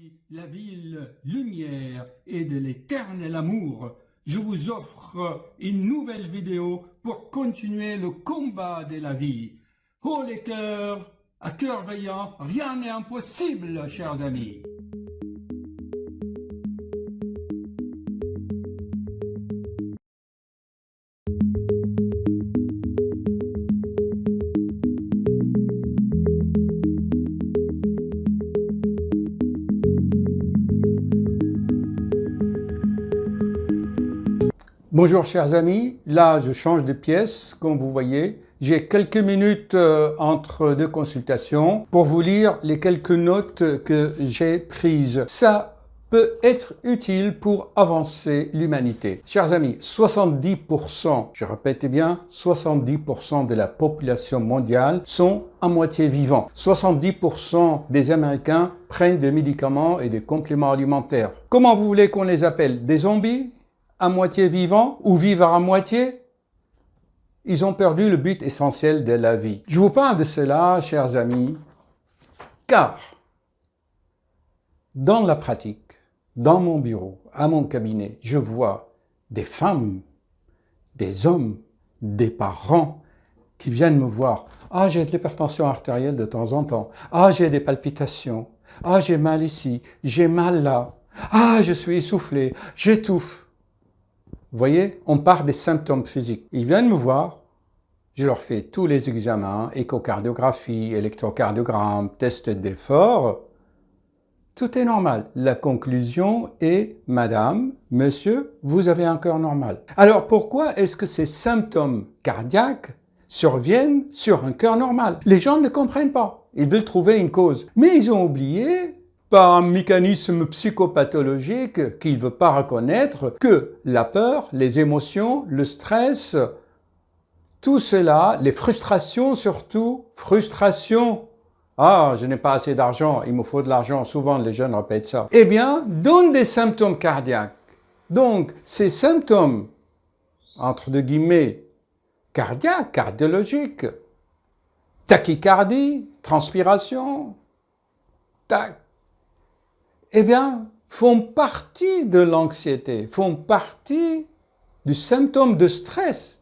Paris, la ville lumière et de l'éternel amour, je vous offre une nouvelle vidéo pour continuer le combat de la vie. Oh les cœurs, à cœur veillant, rien n'est impossible, chers amis. Bonjour chers amis, là je change de pièce comme vous voyez. J'ai quelques minutes entre deux consultations pour vous lire les quelques notes que j'ai prises. Ça peut être utile pour avancer l'humanité. Chers amis, 70%, je répète bien, 70% de la population mondiale sont à moitié vivants. 70% des Américains prennent des médicaments et des compléments alimentaires. Comment vous voulez qu'on les appelle? Des zombies? À moitié vivants ou vivre à moitié? Ils ont perdu le but essentiel de la vie. Je vous parle de cela, chers amis, car dans la pratique, dans mon bureau, à mon cabinet, je vois des femmes, des hommes, des parents qui viennent me voir. Ah, j'ai de l'hypertension artérielle de temps en temps. Ah, j'ai des palpitations. Ah, j'ai mal ici. J'ai mal là. Ah, je suis essoufflé. J'étouffe. Vous voyez, on part des symptômes physiques. Ils viennent me voir, je leur fais tous les examens, échocardiographie, électrocardiogramme, test d'effort. Tout est normal. La conclusion est, madame, monsieur, vous avez un cœur normal. Alors pourquoi est-ce que ces symptômes cardiaques surviennent sur un cœur normal? Les gens ne comprennent pas. Ils veulent trouver une cause. Mais ils ont oublié, par un mécanisme psychopathologique qu'il ne veut pas reconnaître, que la peur, les émotions, le stress, tout cela, les frustrations surtout, frustration. Ah, je n'ai pas assez d'argent, il me faut de l'argent, souvent les jeunes répètent ça. Eh bien, donnent des symptômes cardiaques. Donc, ces symptômes, entre deux guillemets, cardiaques, cardiologiques, tachycardie, transpiration, tac, eh bien, font partie de l'anxiété, font partie du symptôme de stress,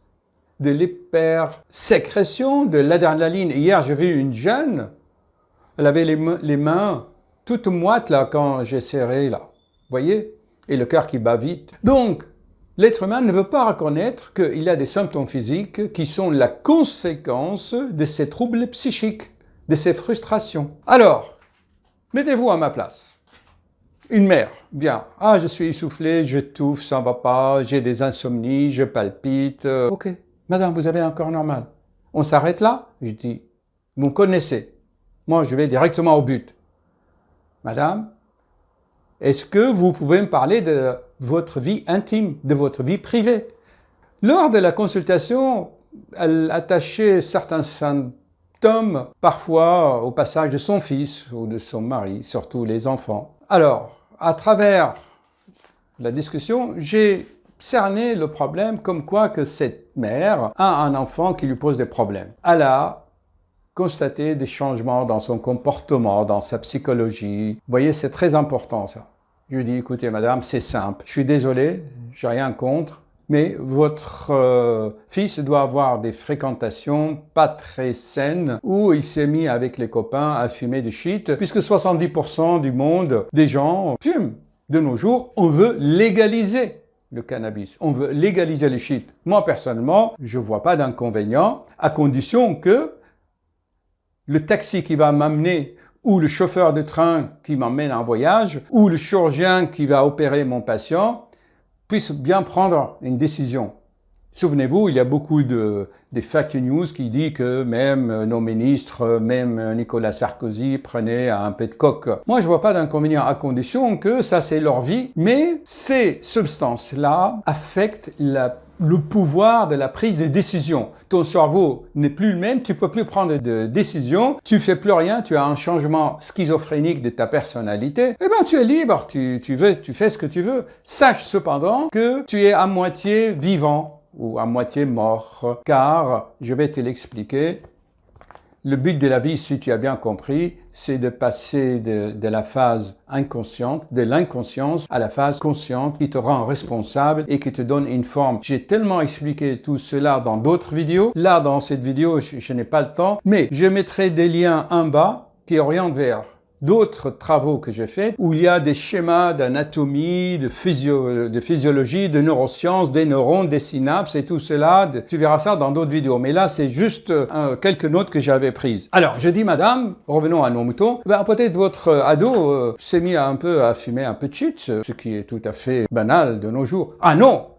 de l'hypersécrétion de l'adrénaline. Hier, j'ai vu une jeune, elle avait les mains toutes moites là quand j'ai serré là, vous voyez, et le cœur qui bat vite. Donc, l'être humain ne veut pas reconnaître qu'il y a des symptômes physiques qui sont la conséquence de ces troubles psychiques, de ces frustrations. Alors, mettez-vous à ma place. Une mère vient, ah je suis essoufflé, j'étouffe, ça ne va pas, j'ai des insomnies, je palpite. Ok, madame, vous avez un cœur normal. On s'arrête là? Je dis, vous me connaissez. Moi, je vais directement au but. Madame, est-ce que vous pouvez me parler de votre vie intime, de votre vie privée? Lors de la consultation, elle attachait certains symptômes, parfois au passage de son fils ou de son mari, surtout les enfants. Alors, à travers la discussion, j'ai cerné le problème comme quoi que cette mère a un enfant qui lui pose des problèmes. Elle a constaté des changements dans son comportement, dans sa psychologie. Vous voyez, c'est très important ça. Je lui dis, écoutez madame, c'est simple. Je suis désolé, j'ai rien contre, mais votre fils doit avoir des fréquentations pas très saines où il s'est mis avec les copains à fumer du shit, puisque 70% du monde, des gens fument. De nos jours, on veut légaliser le cannabis. On veut légaliser le shit. Moi, personnellement, je vois pas d'inconvénient, à condition que le taxi qui va m'amener, ou le chauffeur de train qui m'emmène en voyage, ou le chirurgien qui va opérer mon patient, puisse bien prendre une décision. Souvenez-vous, il y a beaucoup des fake news qui disent que même nos ministres, même Nicolas Sarkozy prenaient un peu de coke. Moi, je vois pas d'inconvénient à condition que ça c'est leur vie, mais ces substances-là affectent le pouvoir de la prise de décision. Ton cerveau n'est plus le même, tu peux plus prendre de décision, tu fais plus rien, tu as un changement schizophrénique de ta personnalité. Eh ben, tu es libre, tu fais ce que tu veux. Sache cependant que tu es à moitié vivant ou à moitié mort, car, je vais te l'expliquer, Le but de la vie, si tu as bien compris, c'est de passer de la phase inconsciente, de l'inconscience, à la phase consciente qui te rend responsable et qui te donne une forme. J'ai tellement expliqué tout cela dans d'autres vidéos. Là, dans cette vidéo, je n'ai pas le temps, mais je mettrai des liens en bas qui orientent vers d'autres travaux que j'ai faits où il y a des schémas d'anatomie, de physiologie, de neurosciences, des neurones, des synapses et tout cela. Tu verras ça dans d'autres vidéos. Mais là, c'est juste quelques notes que j'avais prises. Alors, je dis, madame, revenons à nos moutons. Ben, peut-être votre ado s'est mis un peu à fumer un peu de shit, ce qui est tout à fait banal de nos jours. Ah non!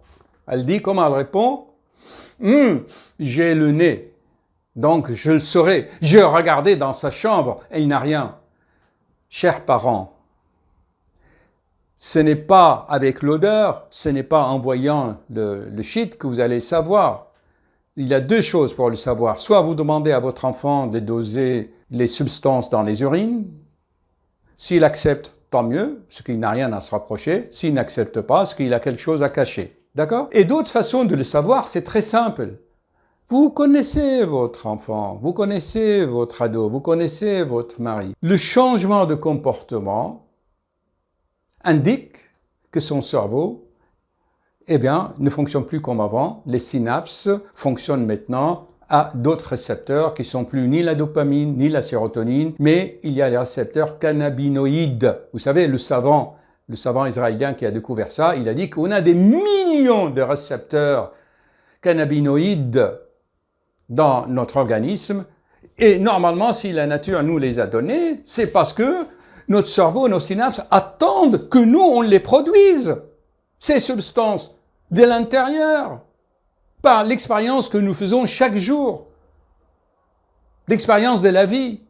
Elle dit, comment elle répond? J'ai le nez. Donc, je le saurai. Je regardais dans sa chambre et il n'a rien. Chers parents, ce n'est pas avec l'odeur, ce n'est pas en voyant le shit que vous allez le savoir. Il y a deux choses pour le savoir. Soit vous demandez à votre enfant de doser les substances dans les urines. S'il accepte, tant mieux, ce qui n'a rien à se rapprocher. S'il n'accepte pas, ce qu'il a quelque chose à cacher. D'accord? Et d'autres façons de le savoir, c'est très simple. Vous connaissez votre enfant, vous connaissez votre ado, vous connaissez votre mari. Le changement de comportement indique que son cerveau, ne fonctionne plus comme avant. Les synapses fonctionnent maintenant à d'autres récepteurs qui sont plus ni la dopamine, ni la sérotonine, mais il y a les récepteurs cannabinoïdes. Vous savez, le savant israélien qui a découvert ça, il a dit qu'on a des millions de récepteurs cannabinoïdes dans notre organisme, et normalement, si la nature nous les a donnés, c'est parce que notre cerveau, nos synapses attendent que nous, on les produise, ces substances, de l'intérieur, par l'expérience que nous faisons chaque jour, l'expérience de la vie.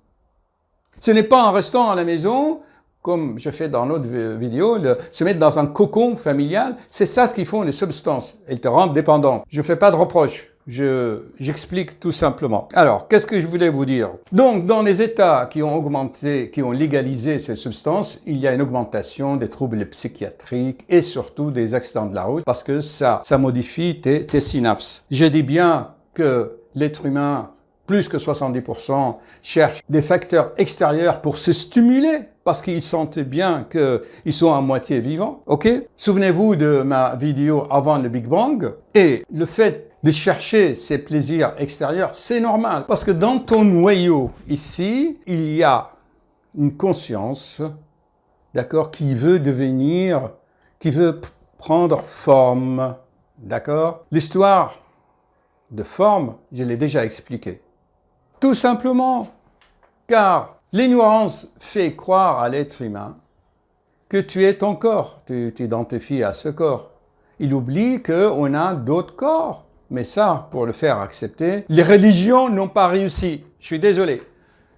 Ce n'est pas en restant à la maison, comme je fais dans notre vidéo, se mettre dans un cocon familial, c'est ça ce qu'ils font les substances, elles te rendent dépendant. Je ne fais pas de reproches. J'explique tout simplement. Alors, qu'est-ce que je voulais vous dire? Donc, dans les États qui ont augmenté, qui ont légalisé ces substances, il y a une augmentation des troubles psychiatriques et surtout des accidents de la route parce que ça modifie tes synapses. Je dis bien que l'être humain, plus que 70%, cherche des facteurs extérieurs pour se stimuler parce qu'ils sentent bien qu'ils sont à moitié vivants. Ok? Souvenez-vous de ma vidéo avant le Big Bang et le fait de chercher ces plaisirs extérieurs, c'est normal. Parce que dans ton noyau, ici, il y a une conscience, d'accord, qui veut prendre forme, d'accord? L'histoire de forme, je l'ai déjà expliqué. Tout simplement, car l'ignorance fait croire à l'être humain que tu es ton corps, tu t'identifies à ce corps. Il oublie qu'on a d'autres corps. Mais ça, pour le faire accepter, les religions n'ont pas réussi. Je suis désolé.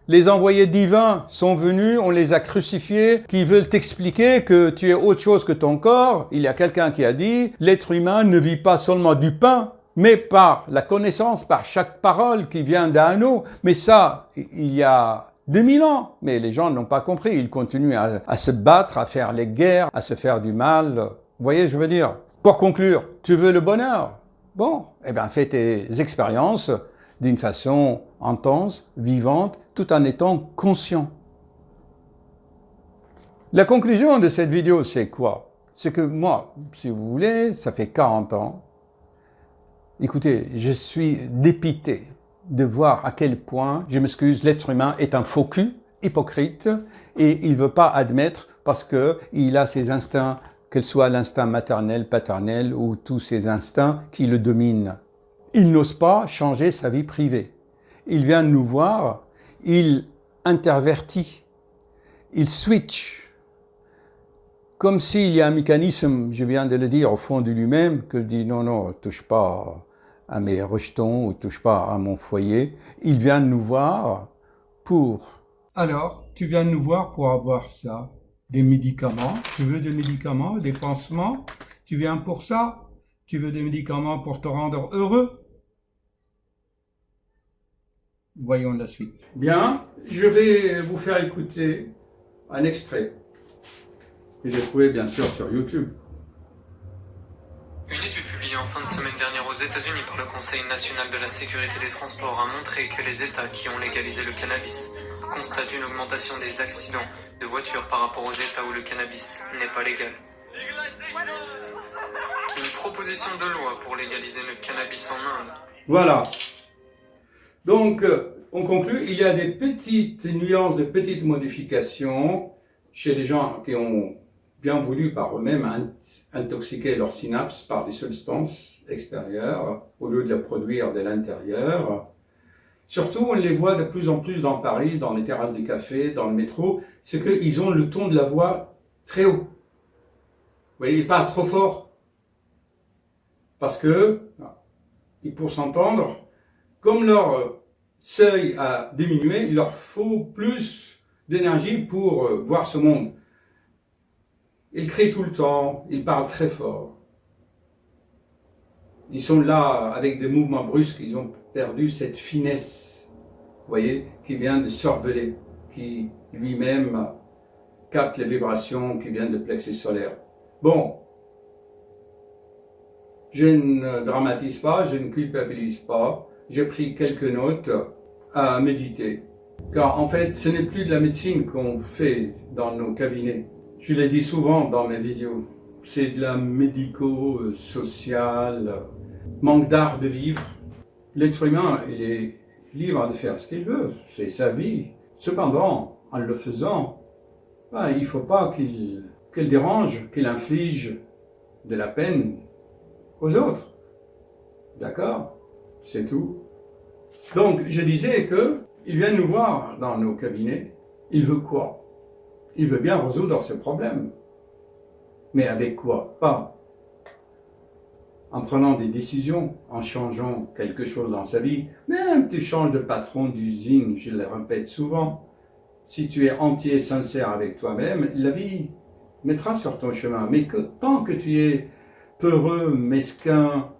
Les envoyés divins sont venus, on les a crucifiés, qui veulent t'expliquer que tu es autre chose que ton corps. Il y a quelqu'un qui a dit, l'être humain ne vit pas seulement du pain, mais par la connaissance, par chaque parole qui vient d'un eau. Mais ça, il y a 2000 ans. Mais les gens n'ont pas compris. Ils continuent à se battre, à faire les guerres, à se faire du mal. Vous voyez, je veux dire. Pour conclure, tu veux le bonheur? Bon, fais tes expériences d'une façon intense, vivante, tout en étant conscient. La conclusion de cette vidéo, c'est quoi? C'est que moi, si vous voulez, ça fait 40 ans. Écoutez, je suis dépité de voir à quel point, je m'excuse, l'être humain est un faux cul, hypocrite, et il ne veut pas admettre parce qu'il a ses instincts, quel soit l'instinct maternel, paternel ou tous ces instincts qui le dominent. Il n'ose pas changer sa vie privée. Il vient nous voir, il intervertit, il switch. Comme s'il y a un mécanisme, je viens de le dire, au fond de lui-même, que dit non, touche pas à mes rejetons ou touche pas à mon foyer. Il vient nous voir pour... Alors, tu viens nous voir pour avoir ça. Des médicaments, tu veux des médicaments, des pansements, tu viens pour ça, tu veux des médicaments pour te rendre heureux. Voyons la suite. Bien, je vais vous faire écouter un extrait que j'ai trouvé bien sûr sur YouTube. Une étude publiée en fin de semaine dernière aux États-Unis par le Conseil national de la sécurité des transports a montré que les États qui ont légalisé le cannabis constatent une augmentation des accidents de voitures par rapport aux États où le cannabis n'est pas légal. Une proposition de loi pour légaliser le cannabis en Inde. Voilà. Donc, on conclut, il y a des petites nuances, des petites modifications chez les gens qui ont bien voulu par eux-mêmes intoxiquer leurs synapses par des substances extérieures au lieu de les produire de l'intérieur. Surtout, on les voit de plus en plus dans Paris, dans les terrasses des cafés, dans le métro, c'est qu'ils ont le ton de la voix très haut. Vous voyez, ils parlent trop fort. Parce que, pour s'entendre, comme leur seuil a diminué, il leur faut plus d'énergie pour voir ce monde. Ils crient tout le temps, ils parlent très fort. Ils sont là avec des mouvements brusques, ils ont perdu cette finesse, vous voyez, qui vient de cerveler, qui lui-même capte les vibrations qui viennent de plexus solaire. Bon, je ne dramatise pas, je ne culpabilise pas, j'ai pris quelques notes à méditer. Car en fait, ce n'est plus de la médecine qu'on fait dans nos cabinets. Je l'ai dit souvent dans mes vidéos, c'est de la médico-sociale, manque d'art de vivre. L'être humain, il est libre de faire ce qu'il veut, c'est sa vie. Cependant, en le faisant, il ne faut pas qu'il dérange, qu'il inflige de la peine aux autres. D'accord? C'est tout. Donc, je disais qu'il vient nous voir dans nos cabinets. Il veut quoi? Il veut bien résoudre ses problèmes. Mais avec quoi? Pas en prenant des décisions, en changeant quelque chose dans sa vie. Même tu changes de patron d'usine, je le répète souvent. Si tu es entier et sincère avec toi-même, la vie mettra sur ton chemin. Mais tant que tu es peureux, mesquin,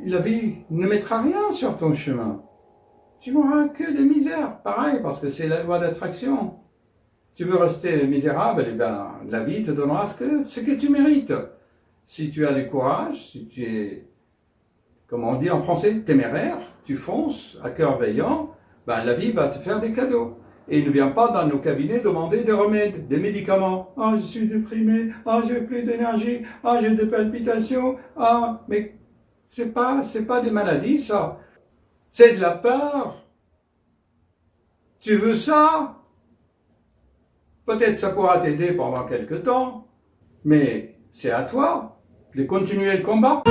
la vie ne mettra rien sur ton chemin. Tu n'auras que des misères, pareil, parce que c'est la loi d'attraction. Tu veux rester misérable, eh bien, la vie te donnera ce que tu mérites. Si tu as du courage, si tu es, comme on dit en français, téméraire, tu fonces à cœur veillant, ben, la vie va te faire des cadeaux. Et il ne vient pas dans nos cabinets demander des remèdes, des médicaments. Ah, je suis déprimé, ah, j'ai plus d'énergie, ah, j'ai des palpitations, ah, mais c'est pas des maladies, ça. C'est de la peur. Tu veux ça? Peut-être ça pourra t'aider pendant quelque temps, mais c'est à toi de continuer le combat.